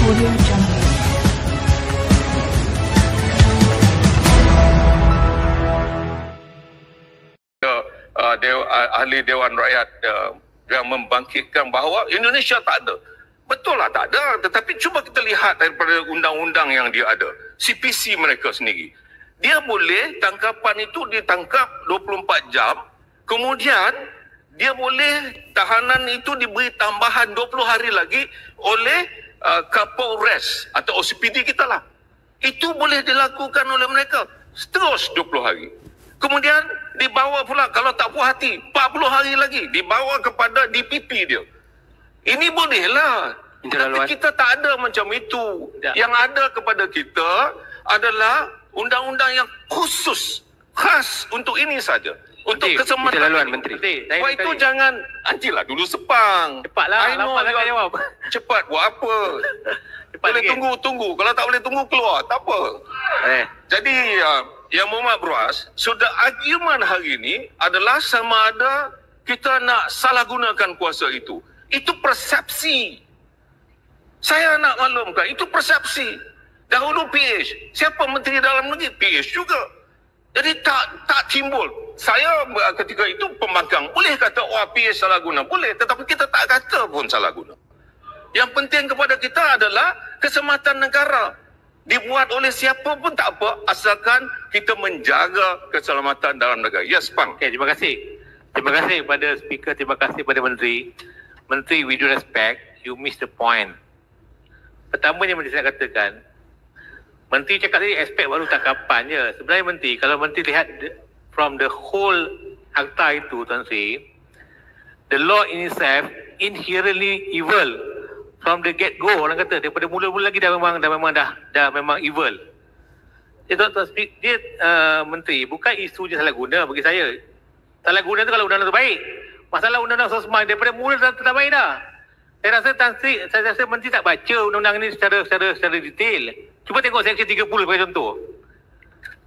Audio Jungle. Ahli Dewan Rakyat yang membangkitkan bahawa Indonesia tak ada. Betul lah tak ada, tetapi cuba kita lihat daripada undang-undang yang dia ada, CPC mereka sendiri. Dia boleh tangkapan itu ditangkap 24 jam, kemudian dia boleh tahanan itu diberi tambahan 20 hari lagi oleh Kapolres atau OCPD kita lah. Itu boleh dilakukan oleh mereka terus 20 hari. Kemudian dibawa pula kalau tak puas hati 40 hari lagi dibawa kepada DPP dia. Ini bolehlah. Tapi kita tak ada macam itu. Yang ada kepada kita adalah undang-undang yang khusus, khas untuk ini saja. Untuk keselamatan laluan Menteri. Wah itu jangan nantilah dulu sepang. Cepatlah, lambat nak jawab. Cepat buat apa? Boleh tunggu. Kalau tak boleh tunggu keluar, tak apa. Jadi Yang Muhammad Bruas, sudah argumen hari ini adalah sama ada kita nak salah gunakan kuasa itu. Itu persepsi. Saya nak maklumkan, itu persepsi. Dahulu PH, siapa Menteri Dalam Negeri? PH juga. Jadi tak timbul. Saya ketika itu pembangkang, boleh kata PH salah guna, boleh. Tetapi kita tak kata pun salah guna. Yang penting kepada kita adalah keselamatan negara. Dibuat oleh siapa pun tak apa, asalkan kita menjaga keselamatan dalam negara. Yes, Pang. Okay, terima kasih. Terima kasih kepada speaker, terima kasih kepada Menteri. Menteri, with due respect, you miss the point. Pertamanya Menteri saya katakan, Menteri cakap tadi aspek baru tangkapan je. Sebenarnya Menteri, kalau Menteri lihat from the whole akta itu, Tuan Sri, the law in itself inherently evil. From the get go, orang kata daripada mula-mula lagi dah memang evil. Dia Menteri, bukan isu je salah guna bagi saya. Salah guna tu kalau undang-undang tu baik. Masalah undang-undang sosma daripada mula dah tak baik dah. Saya rasa Menteri tak baca undang-undang ini secara detail. Cuba tengok section 30 sebagai contoh.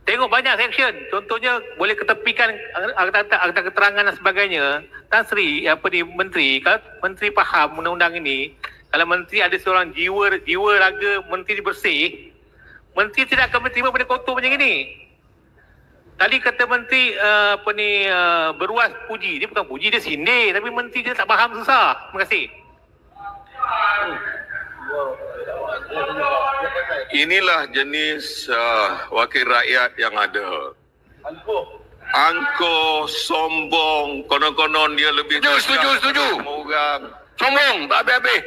Tengok banyak section. Contohnya boleh ketepikan akta keterangan dan sebagainya. Tan Sri, Menteri, kalau Menteri faham undang-undang ini, kalau Menteri ada seorang jiwa raga Menteri bersih, Menteri tidak akan menerima benda kotor macam ini. Tadi kata Menteri Beruas puji. Dia bukan puji, dia sindir. Tapi Menteri dia tak faham, susah. Terima kasih. Inilah jenis wakil rakyat yang ada. Angkuh, sombong, konon-konon dia lebih... Setuju. Orang Sombong, tak habis-habis.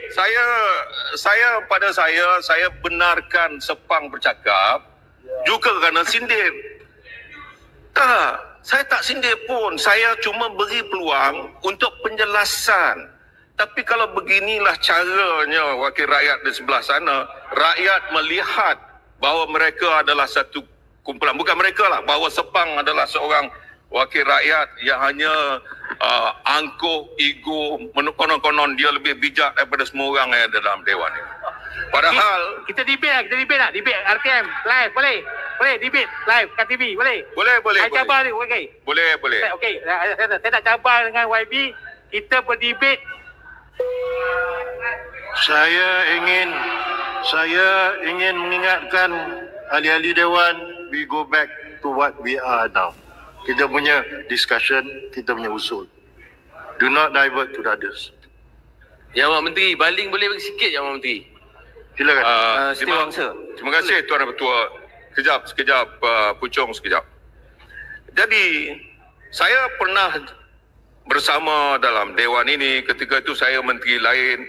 Saya benarkan Sepang bercakap juga kerana sindir. Tak, saya tak sindir pun. Saya cuma beri peluang untuk penjelasan. Tapi kalau beginilah caranya wakil rakyat di sebelah sana, rakyat melihat bahawa mereka adalah satu kumpulan. Bukan mereka lah, bahawa Sepang adalah seorang wakil rakyat yang hanya angkuh, ego, konon-konon dia lebih bijak daripada semua orang yang ada dalam dewan ini. Padahal kita debate nak debate RTM live boleh debate live kat TV boleh. Saya cabar ni, okey. Boleh. Okey, saya nak cabar dengan YB, kita berdebate. Saya ingin mengingatkan ahli-ahli dewan, we go back to what we are now. Kita punya discussion, kita punya usul. Do not divert to the others. Ya, Mak Menteri, baling boleh bagi sikit ya, Mak Menteri. Silakan. Terima kasih Tuan Ketua. Sekejap, Pucung sekejap. Jadi, saya pernah bersama dalam dewan ini, ketika itu saya menteri lain,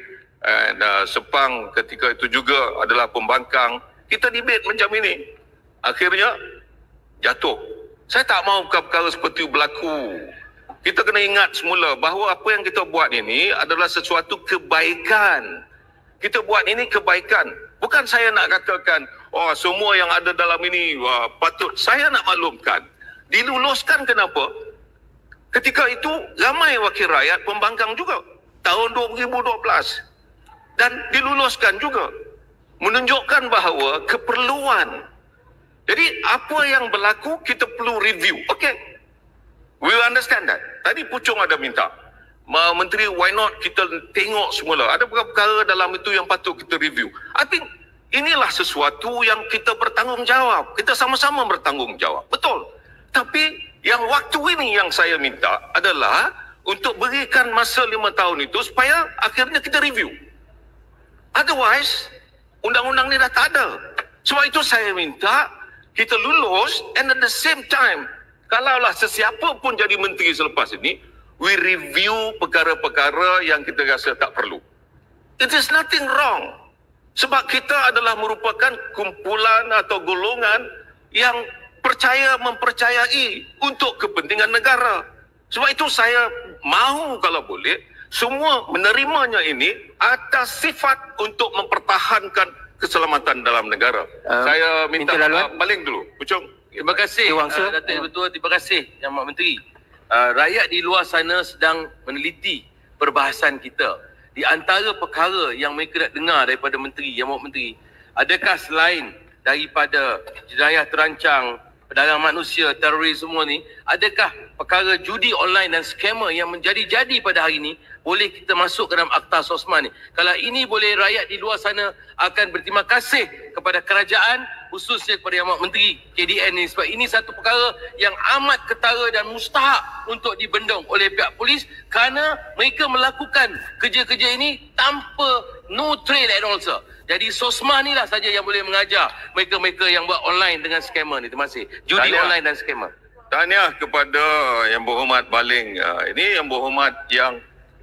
dan Sepang ketika itu juga adalah pembangkang. Kita debate macam ini. Akhirnya, jatuh. Saya tak mahu perkara seperti itu berlaku. Kita kena ingat semula bahawa apa yang kita buat ini adalah sesuatu kebaikan. Kita buat ini kebaikan. Bukan saya nak katakan, semua yang ada dalam ini patut. Saya nak maklumkan. Diluluskan kenapa? Ketika itu ramai wakil rakyat pembangkang juga. Tahun 2012. Dan diluluskan juga. Menunjukkan bahawa keperluan. Jadi apa yang berlaku kita perlu review. Okay. We understand that. Tadi Pucung ada minta. Menteri, why not kita tengok semula. Ada perkara dalam itu yang patut kita review. I think inilah sesuatu yang kita bertanggungjawab. Kita sama-sama bertanggungjawab. Betul. Tapi yang waktu ini yang saya minta adalah untuk berikan masa 5 tahun itu supaya akhirnya kita review. Otherwise, undang-undang ni dah tak ada. Sebab itu saya minta kita lulus, and at the same time, kalaulah sesiapa pun jadi menteri selepas ini, we review perkara-perkara yang kita rasa tak perlu. It is nothing wrong. Sebab kita adalah merupakan kumpulan atau golongan yang mempercayai untuk kepentingan negara. Sebab itu saya mahu kalau boleh, semua menerimanya ini atas sifat untuk mempertahankan keselamatan dalam negara. Saya minta balik dulu. Pucung. Terima kasih Datuk Betul, terima kasih Yang Amat Menteri. Rakyat di luar sana sedang meneliti perbahasan kita. Di antara perkara yang mereka nak dengar daripada Menteri, Yang Amat Menteri, adakah selain daripada jenayah terancang, perdagangan manusia, teroris semua ni, adakah perkara judi online dan skamer yang menjadi-jadi pada hari ini boleh kita masuk ke dalam Akta Sosma ni? Kalau ini boleh, rakyat di luar sana akan berterima kasih kepada kerajaan, khususnya kepada Yang Amat Menteri KDN ni, sebab ini satu perkara yang amat ketara dan mustahak untuk dibendung oleh pihak polis kerana mereka melakukan kerja-kerja ini tanpa no trail at all, sir. Jadi Sosma ni lah saja yang boleh mengajar mereka-mereka yang buat online dengan skamer ni. Terima kasih. Judi online dan skamer. Tahniah kepada Yang Berhormat Baling. Ini Yang Berhormat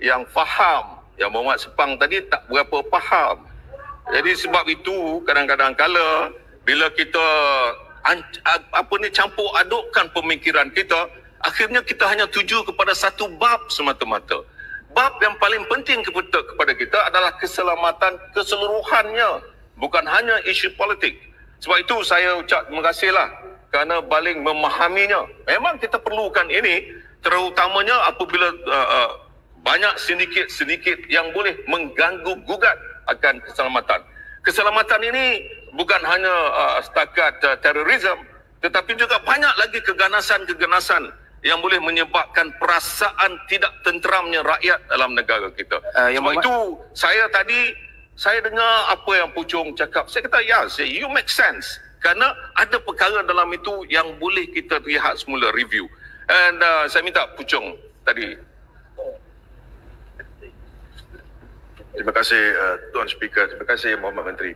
yang faham. Yang Berhormat Sepang tadi tak berapa faham. Jadi sebab itu kadang-kadang kala bila kita campur adukkan pemikiran kita, akhirnya kita hanya tuju kepada satu bab semata-mata. Bab yang paling penting kepada kita adalah keselamatan keseluruhannya, bukan hanya isu politik. Sebab itu saya ucap terima kasihlah kerana Baling memahaminya. Memang kita perlukan ini, terutamanya apabila banyak sindiket-sindiket yang boleh mengganggu gugat akan keselamatan. Keselamatan ini bukan hanya setakat terorisme, tetapi juga banyak lagi keganasan-keganasan yang boleh menyebabkan perasaan tidak tenteramnya rakyat dalam negara kita. Sebab itu saya dengar apa yang Pucung cakap. Saya kata, you make sense. Kerana ada perkara dalam itu yang boleh kita lihat semula review. And saya minta Pucung tadi. Terima kasih Tuan Speaker. Terima kasih Yang Berhormat Menteri.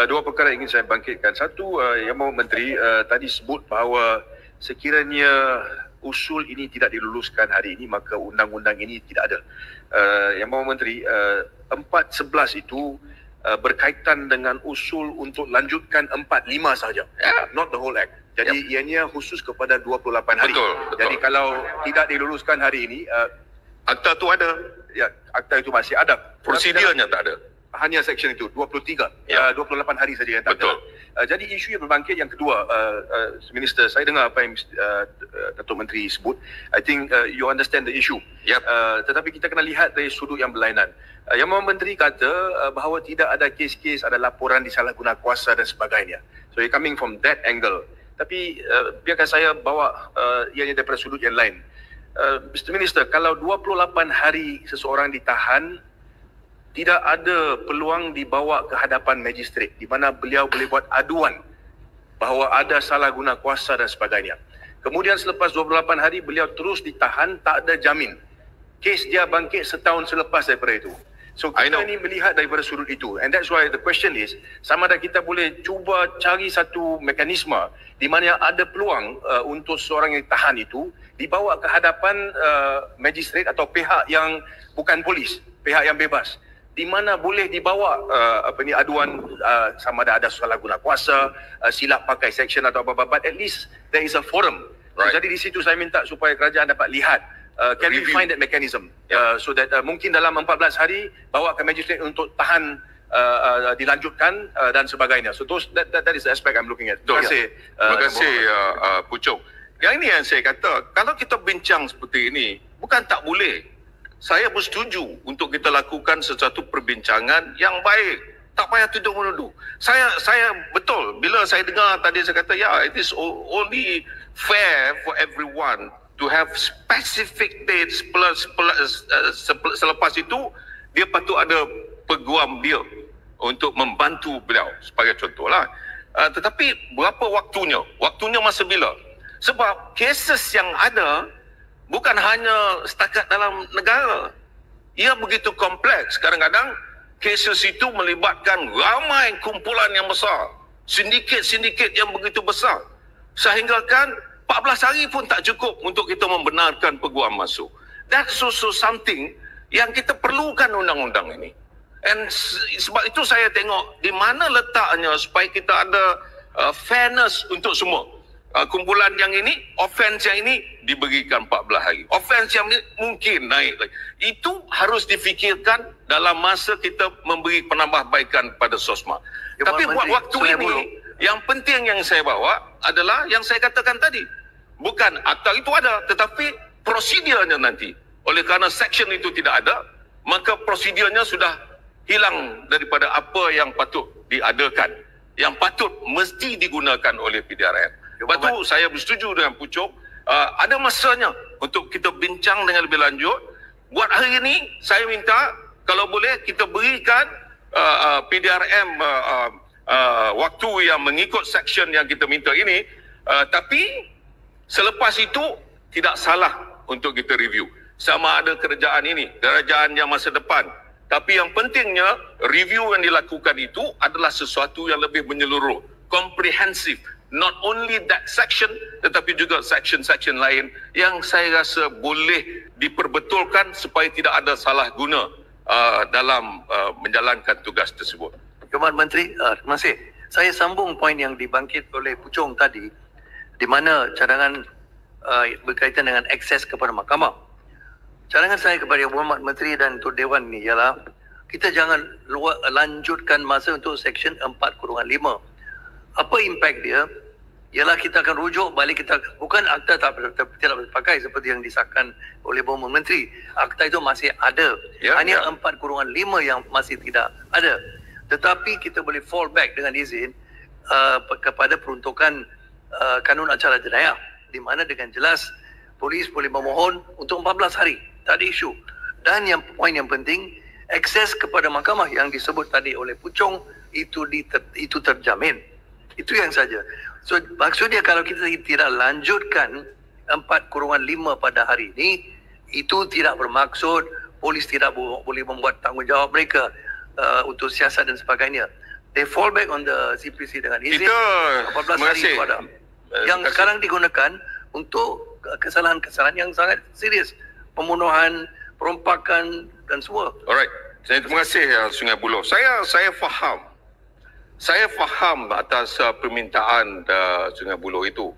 Dua perkara ingin saya bangkitkan. Satu, Yang Berhormat Menteri tadi sebut bahawa sekiranya usul ini tidak diluluskan hari ini, maka undang-undang ini tidak ada. Yang Berhormat Menteri, 4.11 itu berkaitan dengan usul untuk lanjutkan 4.5 sahaja, not the whole act. Jadi ianya khusus kepada 28 hari. Betul. Jadi kalau tidak diluluskan hari ini, akta tu ada. Ya, akta itu masih ada. Prosedurnya tak ada. Hanya section itu 23, 28 hari saja yang tak Betul. ada. Jadi isu yang berbangkit yang kedua, Minister, saya dengar apa yang Datuk Menteri sebut. I think you understand the issue. Tetapi kita kena lihat dari sudut yang berlainan. Yang Berhormat Menteri kata bahawa tidak ada kes-kes, ada laporan disalahguna kuasa dan sebagainya. So you're coming from that angle. Tapi biarkan saya bawa ianya daripada sudut yang lain. Mr. Minister, kalau 28 hari seseorang ditahan, tidak ada peluang dibawa ke hadapan magistrate di mana beliau boleh buat aduan bahawa ada salah guna kuasa dan sebagainya. Kemudian selepas 28 hari beliau terus ditahan, tak ada jamin. Kes dia bangkit setahun selepas daripada itu. So kita ni melihat daripada sudut itu, and that's why the question is, sama ada kita boleh cuba cari satu mekanisme di mana ada peluang untuk seorang yang ditahan itu dibawa ke hadapan magistrate atau pihak yang bukan polis, pihak yang bebas, di mana boleh dibawa aduan sama ada salah guna kuasa, silap pakai section atau apa-apa, but at least there is a forum. Right. Jadi di situ saya minta supaya kerajaan dapat lihat can we find that mechanism so that mungkin dalam 14 hari bawa ke magistrate untuk tahan dilanjutkan dan sebagainya. So that is the aspect I'm looking at. Terima kasih. Terima kasih Pucung. Yang ini yang saya kata, kalau kita bincang seperti ini, bukan tak boleh. Saya bersetuju untuk kita lakukan sesuatu perbincangan yang baik. Tak payah tuduh-menuduh. Saya betul, bila saya dengar tadi saya kata, it is only fair for everyone to have specific dates selepas itu dia patut ada peguam dia untuk membantu beliau sebagai contohlah. Tetapi berapa waktunya? Waktunya masa bila? Sebab keses yang ada bukan hanya setakat dalam negara. Ia begitu kompleks. Kadang-kadang keses itu melibatkan ramai kumpulan yang besar. Sindiket-sindiket yang begitu besar. Sehinggakan 14 hari pun tak cukup untuk kita membenarkan peguam masuk. That's also something yang kita perlukan undang-undang ini. And sebab itu saya tengok di mana letaknya supaya kita ada fairness untuk semua. Kumpulan yang ini, offense yang ini diberikan 14 hari. Offense yang ini mungkin naik lagi. Itu harus difikirkan dalam masa kita memberi penambahbaikan pada SOSMA. Tapi buat waktu ini, yang penting yang saya bawa adalah yang saya katakan tadi. Bukan akta itu ada, tetapi prosedurnya nanti. Oleh kerana section itu tidak ada, maka prosedurnya sudah hilang daripada apa yang patut diadakan. Yang patut mesti digunakan oleh PDRM. Lepas tu saya bersetuju dengan Pucuk, ada masanya untuk kita bincang dengan lebih lanjut. Buat hari ini, saya minta kalau boleh kita berikan PDRM waktu yang mengikut section yang kita minta ini, tapi selepas itu tidak salah untuk kita review. Sama ada kerajaan ini, kerajaan yang masa depan. Tapi yang pentingnya, review yang dilakukan itu adalah sesuatu yang lebih menyeluruh, komprehensif. Not only that section, tetapi juga section-section lain yang saya rasa boleh diperbetulkan supaya tidak ada salah guna dalam menjalankan tugas tersebut. Tuan Menteri, terima kasih. Saya sambung poin yang dibangkit oleh Puchong tadi, di mana cadangan berkaitan dengan akses kepada mahkamah. Cadangan saya kepada Muhammad Menteri dan Untuk Dewan ni ialah kita jangan lanjutkan masa untuk Seksyen 4/5. Apa impak dia? Ialah kita akan rujuk balik, kita bukan akta tidak dipakai seperti yang disahkan oleh Muhammad Menteri. Akta itu masih ada. Hanya 4/5 yang masih tidak ada. Tetapi kita boleh fall back dengan izin kepada peruntukan kanun acara jenayah, di mana dengan jelas polis boleh memohon untuk 14 hari. Tak ada isu. Dan yang poin yang penting, akses kepada mahkamah yang disebut tadi oleh Puchong itu terjamin. Itu yang saja. So maksudnya kalau kita tidak lanjutkan 4/5 pada hari ini, itu tidak bermaksud polis tidak boleh membuat tanggungjawab mereka untuk siasat dan sebagainya. They fall back on the CPC dengan izin. 14 hari itu ada. Yang sekarang digunakan untuk kesalahan-kesalahan yang sangat serius. Pembunuhan, perompakan dan semua. Alright. Terima kasih Sungai Buloh. Saya faham. Saya faham atas permintaan Sungai Buloh itu.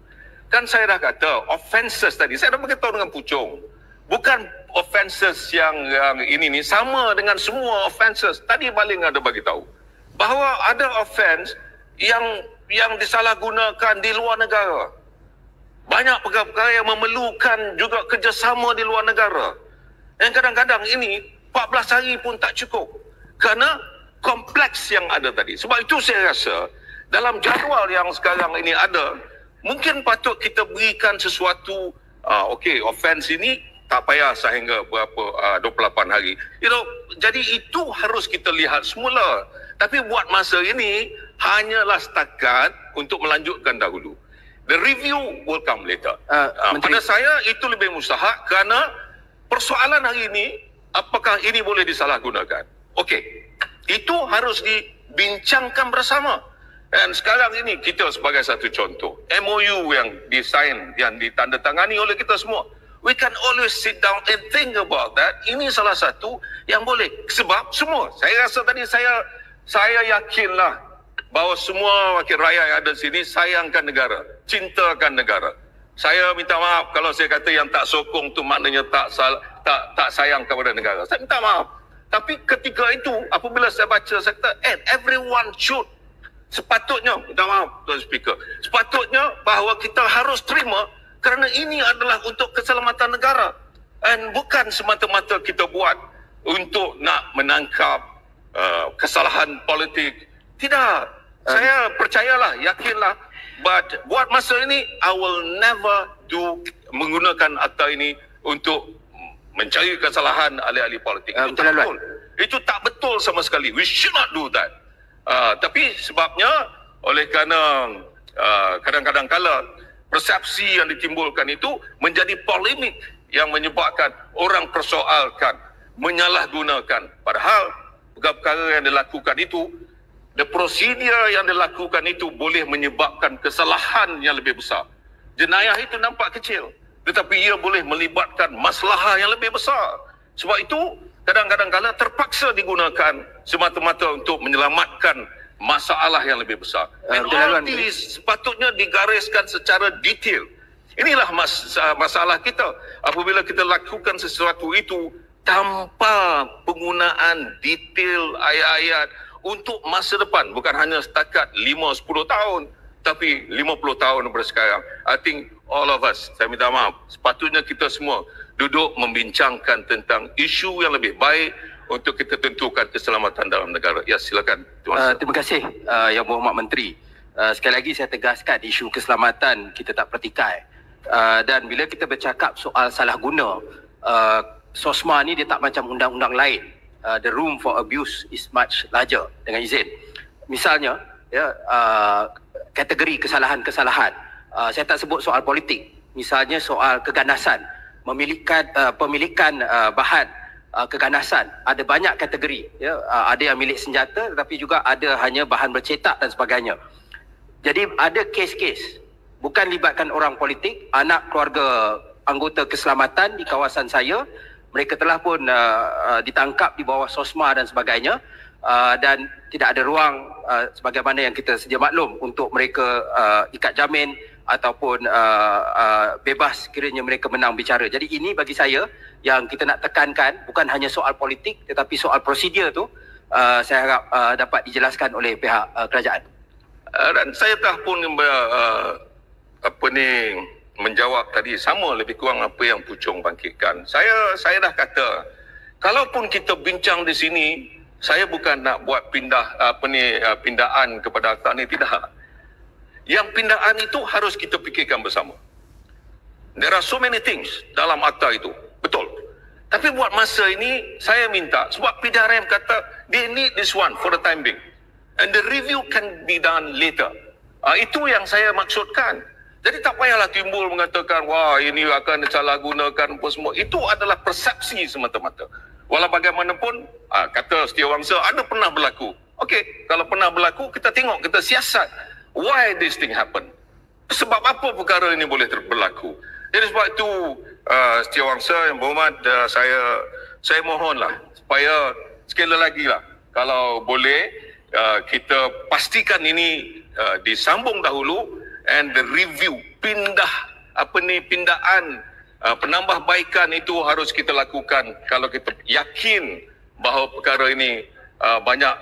Kan saya dah kata offences tadi. Saya dah beritahu dengan Puchong. Bukan offences yang ini ni sama dengan semua offences. Tadi Baling ada bagi tahu bahawa ada offence yang disalahgunakan di luar negara. Banyak perkara-perkara yang memerlukan juga kerjasama di luar negara. Dan kadang-kadang ini 14 hari pun tak cukup. Kerana kompleks yang ada tadi. Sebab itu saya rasa dalam jadual yang sekarang ini ada, mungkin patut kita berikan sesuatu, offense ini tak payah sehingga berapa 28 hari. Jadi itu harus kita lihat semula. Tapi buat masa ini hanyalah setakat untuk melanjutkan dahulu. The review will come later. Pada saya itu lebih mustahak kerana persoalan hari ini, apakah ini boleh disalahgunakan? Okey, itu harus dibincangkan bersama. Dan sekarang ini kita sebagai satu contoh, MOU yang disign, yang ditandatangani oleh kita semua. We can always sit down and think about that. Ini salah satu yang boleh. Sebab semua, saya rasa tadi saya yakinlah bahawa semua wakil rakyat yang ada di sini sayangkan negara, cintakan negara. Saya minta maaf kalau saya kata yang tak sokong tu maknanya tak sayang kepada negara. Saya minta maaf. Tapi ketika itu, apabila saya baca, saya kata, everyone should. Sepatutnya, minta maaf Tuan Speaker, sepatutnya bahawa kita harus terima kerana ini adalah untuk keselamatan negara. Dan bukan semata-mata kita buat untuk nak menangkap kesalahan politik. Tidak. Saya percayalah, yakinlah. But buat masa ini, I will never to menggunakan akta ini untuk mencari kesalahan ahli-ahli politik. Itu tak betul. Itu tak betul sama sekali. We should not do that. Tapi sebabnya oleh kerana kadang-kadang kala persepsi yang ditimbulkan itu menjadi polemik yang menyebabkan orang persoalkan, menyalahgunakan. Padahal perkara yang dilakukan itu, the procedure yang dilakukan itu boleh menyebabkan kesalahan yang lebih besar. Jenayah itu nampak kecil, tetapi ia boleh melibatkan masalah yang lebih besar. Sebab itu kadang-kadang kala terpaksa digunakan semata-mata untuk menyelamatkan masalah yang lebih besar. And all this sepatutnya digariskan secara detail. Inilah masalah kita apabila kita lakukan sesuatu itu tanpa penggunaan detail ayat-ayat untuk masa depan, bukan hanya setakat 5-10 tahun, tapi 50 tahun daripada sekarang. I think all of us, saya minta maaf, sepatutnya kita semua duduk membincangkan tentang isu yang lebih baik untuk kita tentukan keselamatan dalam negara. Ya, silakan. Terima kasih Yang Berhormat Menteri. Sekali lagi saya tegaskan, isu keselamatan kita tak pertikai. Dan bila kita bercakap soal salah guna, SOSMA ni dia tak macam undang-undang lain. The room for abuse is much larger, dengan izin. Misalnya, ya, kategori kesalahan-kesalahan. Saya tak sebut soal politik. Misalnya soal keganasan, pemilikan bahan keganasan. Ada banyak kategori. Ya. Ada yang milik senjata, tetapi juga ada hanya bahan bercetak dan sebagainya. Jadi ada kes-kes, bukan libatkan orang politik, anak keluarga anggota keselamatan di kawasan saya, mereka telah pun ditangkap di bawah SOSMA dan sebagainya, dan tidak ada ruang sebagaimana yang kita sedia maklum untuk mereka ikat jamin ataupun bebas kiranya mereka menang bicara. Jadi ini bagi saya yang kita nak tekankan, bukan hanya soal politik tetapi soal prosedur tu saya harap dapat dijelaskan oleh pihak kerajaan. Dan saya telah pun menjawab tadi sama lebih kurang apa yang Puchong bangkitkan. Saya dah kata, kalaupun kita bincang di sini, saya bukan nak buat pindaan kepada akta ni, tidak. Yang pindaan itu harus kita fikirkan bersama. There are so many things dalam akta itu, betul. Tapi buat masa ini saya minta, sebab PDRM kata they need this one for the time being, and the review can be done later. Itu yang saya maksudkan. Jadi tak payahlah timbul mengatakan, wah ini akan disalahgunakan apa semua. Itu adalah persepsi semata-mata. Walau bagaimanapun, kata Setiawangsa, ada pernah berlaku. Okey, kalau pernah berlaku, kita tengok, kita siasat. Why this thing happen? Sebab apa perkara ini boleh berlaku? Jadi sebab itu, Setiawangsa yang berhormat, saya mohonlah, supaya sekali lagi lah, kalau boleh, kita pastikan ini disambung dahulu, and the review, pindaan penambahbaikan itu harus kita lakukan kalau kita yakin bahawa perkara ini banyak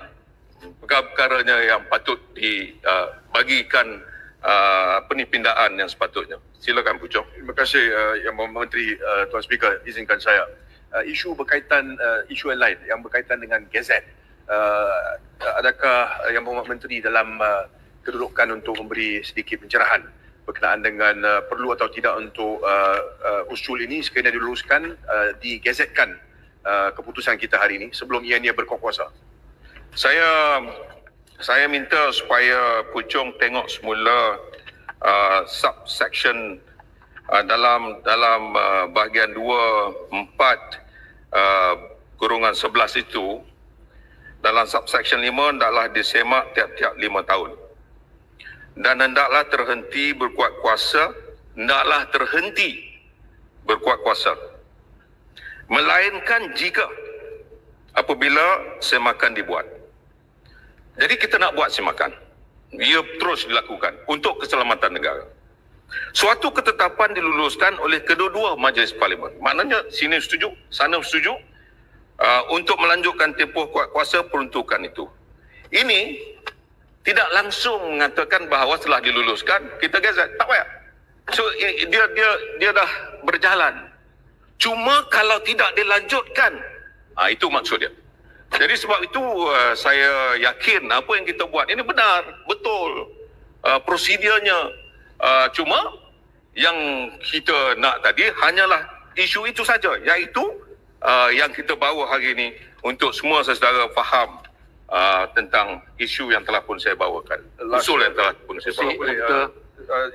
perkara-perkaranya yang patut dibagikan pindaan yang sepatutnya. Silakan Puchong. Terima kasih Yang Berhormat Menteri. Tuan Speaker, izinkan saya. Isu berkaitan, isu yang lain yang berkaitan dengan gazet. Adakah Yang Berhormat Menteri dalam kedudukan untuk memberi sedikit pencerahan berkenaan dengan perlu atau tidak untuk usul ini sekiranya diluluskan, digazetkan keputusan kita hari ini sebelum ianya berkuasa? Saya minta supaya Puchong tengok semula subsection dalam bahagian 2(4)(11) itu. Dalam subsection 5 hendaklah disemak tiap-tiap 5 tahun. Dan hendaklah terhenti berkuat kuasa, melainkan jika apabila semakan dibuat. Jadi kita nak buat semakan, ia terus dilakukan untuk keselamatan negara. Suatu ketetapan diluluskan oleh kedua-dua majlis parlimen, maknanya sini setuju, sana setuju, untuk melanjutkan tempoh kuat kuasa peruntukan itu. Ini tidak langsung mengatakan bahawa setelah diluluskan kita gazet, tak payah. So dia dah berjalan. Cuma kalau tidak dilanjutkan, itu maksud dia. Jadi sebab itu saya yakin apa yang kita buat ini benar, betul, prosedurnya. Cuma yang kita nak tadi hanyalah isu itu saja, iaitu yang kita bawa hari ini untuk semua saudara faham tentang isu yang telah pun saya bawakan, usul yang telah pun saya bawakan.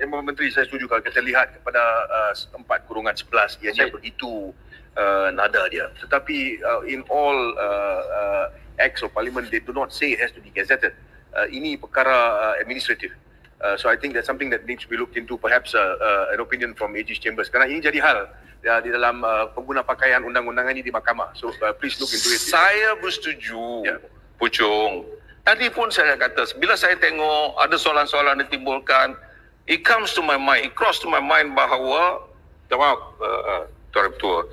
Yang Menteri, saya setuju kalau kita lihat kepada 4/11 ianya begitu nada dia, tetapi in all acts of parliament they do not say it has to be gazetted. Ini perkara administratif. So I think that's something that needs to be looked into, perhaps an opinion from AG's Chambers, kerana ini jadi hal di dalam pengguna pakaian undang-undangan ini di mahkamah. So please look into it. Saya bersetuju, Puchong. Tadi pun saya kata, bila saya tengok ada soalan-soalan ditimbulkan, it comes to my mind, it crossed to my mind bahawa, Tuan Ketua,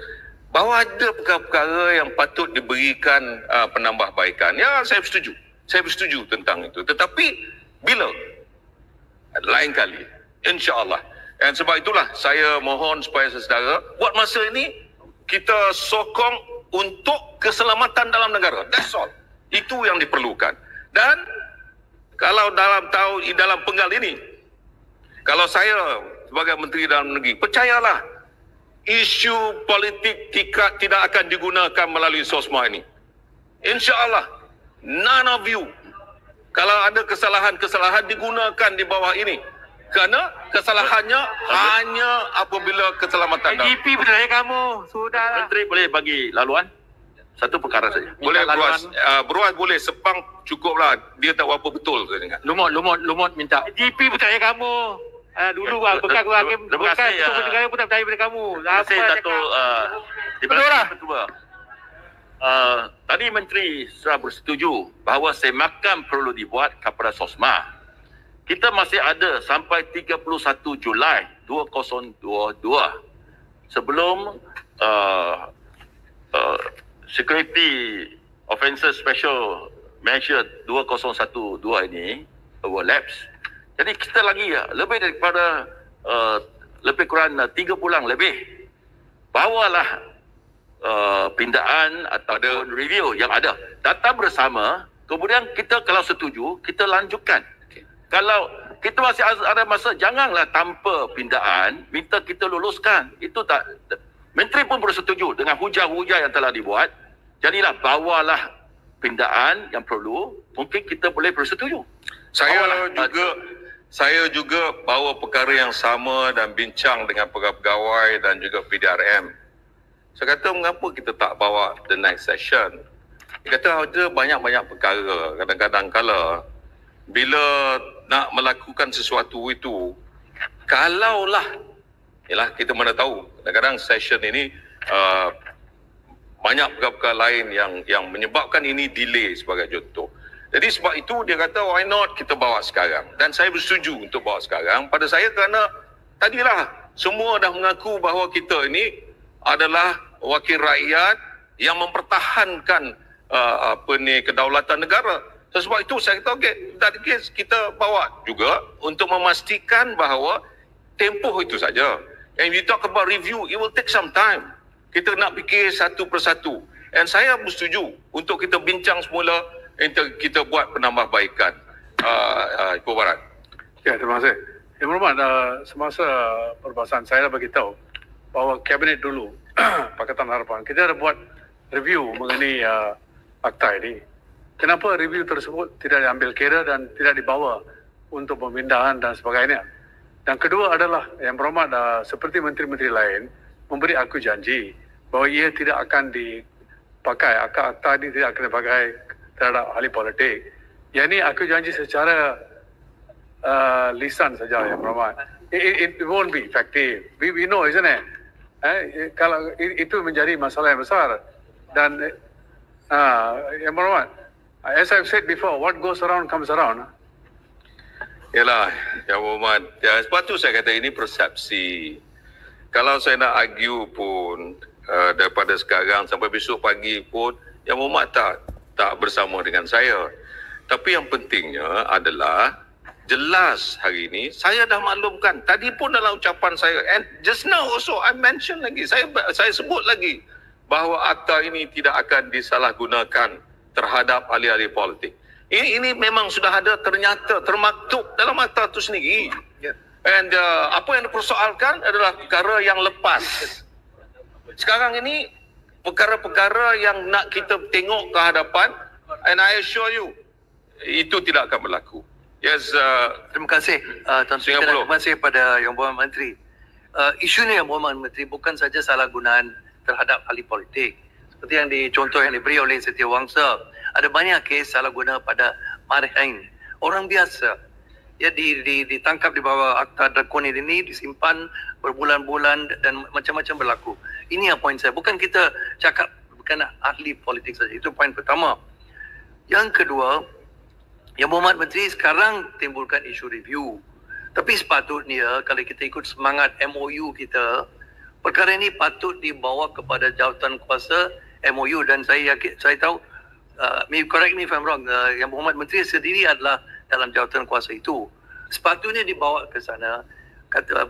bahawa ada perkara-perkara yang patut diberikan penambahbaikan. Ya, saya bersetuju. Saya bersetuju tentang itu. Tetapi bila lain kali, insya-Allah. Dan sebab itulah saya mohon supaya saudara buat masa ini kita sokong untuk keselamatan dalam negara. That's all. Itu yang diperlukan. Dan kalau dalam penggal ini, kalau saya sebagai Menteri Dalam Negeri, percayalah isu politik tidak akan digunakan melalui SOSMA ini. InsyaAllah, none of you, kalau ada kesalahan-kesalahan digunakan di bawah ini. Kerana kesalahannya hanya apabila keselamatan. IGP percaya kamu. Sudah. Menteri boleh bagi laluan? Satu perkara saja. Boleh Beruas boleh, Sepang cukuplah. Dia tak apa betul saya dengar. Lumut minta. IGP percaya kamu. Dulu bekas Ketua Negara pun tak percaya pada kamu. Terima kasih Dato' Ketua. Tadi Menteri sudah bersetuju bahawa semakan perlu dibuat kepada SOSMA. Kita masih ada sampai 31 Julai 2022 sebelum Security Offences Special Measure 2012 ini overlaps. Jadi kita lagi lebih daripada lebih kurang 3 bulan lebih. Bawalah pindaan atau review yang ada. Data bersama, kemudian kita kalau setuju, kita lanjutkan. Kalau kita masih ada masa, janganlah tanpa pindaan minta kita luluskan. Itu tak. Menteri pun bersetuju dengan hujah-hujah yang telah dibuat. Jadilah bawalah pindaan yang perlu. Mungkin kita boleh bersetuju. Saya juga bawa perkara yang sama dan bincang dengan pegawai dan juga PDRM. Saya kata, mengapa kita tak bawa the next session? Dia kata ada banyak-banyak perkara. Kadang-kadang bila nak melakukan sesuatu itu, kalaulah, kita mana tahu, kadang-kadang session ini banyak perkara-perkara lain yang menyebabkan ini delay sebagai contoh. Jadi sebab itu dia kata why not kita bawa sekarang. Dan saya bersetuju untuk bawa sekarang. Pada saya kerana tadilah semua dah mengaku bahawa kita ini adalah wakil rakyat yang mempertahankan kedaulatan negara. Sebab itu saya kata that case kita bawa juga untuk memastikan bahawa tempoh itu saja. And we talk about review, it will take some time. Kita nak fikir satu persatu. And saya bersetuju untuk kita bincang semula, kita buat penambahbaikan. Ipoh Barat. Ya, terima kasih. Yang berhormat, semasa perbahasan saya dah beritahu bahawa Kabinet dulu, Pakatan Harapan, kita dah buat review mengenai akta ini. Kenapa review tersebut tidak diambil kira dan tidak dibawa untuk pemindahan dan sebagainya? Yang kedua adalah, yang berhormat, seperti menteri-menteri lain, memberi aku janji bahawa ia tidak akan dipakai, akta ini tidak akan dipakai terhadap ahli politik. Yang ini aku janji secara lisan saja, yang berhormat. It won't be effective. We know, isn't it? Kalau itu menjadi masalah yang besar. Dan yang berhormat, as I've said before, what goes around comes around. Yalah, Yang Berhormat. Ya, sebab tu saya kata ini persepsi. Kalau saya nak argue pun daripada sekarang sampai besok pagi pun, Yang Berhormat tak bersama dengan saya. Tapi yang pentingnya adalah jelas hari ini saya dah maklumkan. Tadi pun dalam ucapan saya, and just now also I mention lagi, saya sebut lagi bahawa akta ini tidak akan disalahgunakan terhadap ahli-ahli politik. Ini memang sudah ada ternyata termaktub dalam akta itu sendiri. And apa yang dipersoalkan adalah perkara yang lepas. Sekarang ini perkara-perkara yang nak kita tengok ke hadapan, and I assure you itu tidak akan berlaku. Yes, terima kasih Tuan Speaker, terima kasih pada Yang Berhormat Menteri. Isu ni Yang Berhormat Menteri bukan saja salah gunaan terhadap ahli politik. Seperti yang contoh yang diberi oleh Setiawangsa, ada banyak kes salah guna pada marhain. Orang biasa ya ditangkap di bawah akta drakonin ini, disimpan berbulan-bulan dan macam-macam berlaku. Ini yang poin saya. Bukan kita cakap bukan ahli politik saja. Itu poin pertama. Yang kedua, Yang Berhormat Menteri sekarang timbulkan isu review. Tapi sepatutnya kalau kita ikut semangat MOU kita, perkara ini patut dibawa kepada jawatan kuasa MOU, dan saya yakin, saya tahu, correct me if I'm wrong, Yang Berhormat Menteri sendiri adalah dalam jawatan kuasa itu. Sepatutnya dibawa ke sana,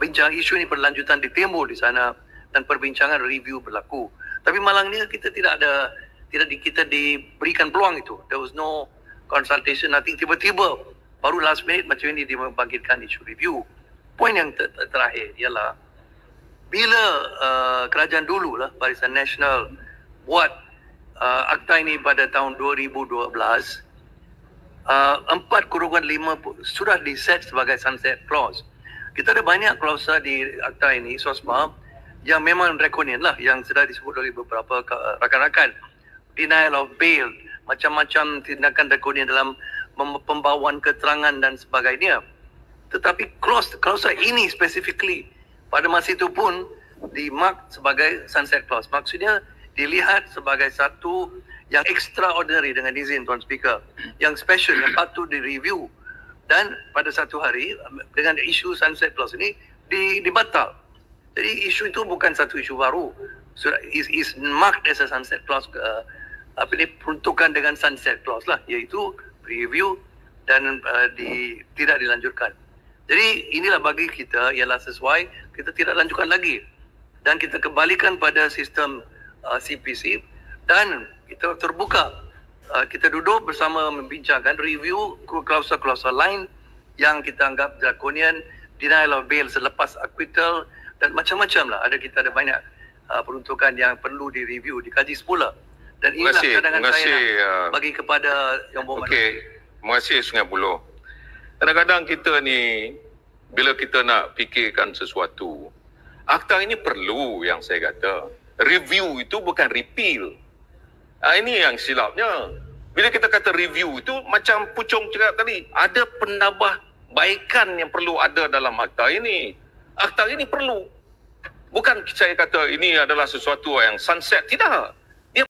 bincang isu ini berlanjutan ditimbul di sana dan perbincangan review berlaku. Tapi malangnya kita kita diberikan peluang itu. There was no consultation, nothing. Tiba-tiba baru last minute macam ini dibangkitkan isu review. Poin yang terakhir ialah bila kerajaan dulu lah, Barisan Nasional buat akta ini pada tahun 2012, 4/5 sudah diset sebagai sunset clause. Kita ada banyak klausa di akta ini, SOSMA, yang memang drakonin lah, yang sudah disebut oleh beberapa rakan-rakan. Denial of bail, macam-macam tindakan drakonin dalam pembawaan keterangan dan sebagainya. Tetapi klausa ini specifically pada masa itu pun dimark sebagai sunset clause. Maksudnya dilihat sebagai satu yang extraordinary, dengan izin Tuan Speaker, yang special, yang patut direview. Dan pada satu hari dengan isu sunset clause ini dibatal. Jadi isu itu bukan satu isu baru. Is marked as a sunset clause, peruntukan dengan sunset clause lah, iaitu review dan tidak dilanjutkan. Jadi inilah bagi kita ialah sesuai, kita tidak lanjutkan lagi dan kita kembalikan pada sistem CPC dan kita terbuka. Kita duduk bersama membincangkan review klausa-klausa lain yang kita anggap draconian, denial of bail selepas acquittal dan macam-macam lah. Kita ada banyak peruntukan yang perlu direview, dikaji semula. Dan inilah cadangan saya nak bagi kepada Yang Berhormat. Okey, terima kasih Sungai Buloh. Kadang-kadang kita ni bila kita nak fikirkan sesuatu, akta ini perlu, yang saya kata. Review itu bukan repeal. Ini yang silapnya. Bila kita kata review itu, macam Puchong cakap tadi, ada penambahbaikan yang perlu ada dalam akta ini. Akta ini perlu. Bukan saya kata ini adalah sesuatu yang sunset. Tidak.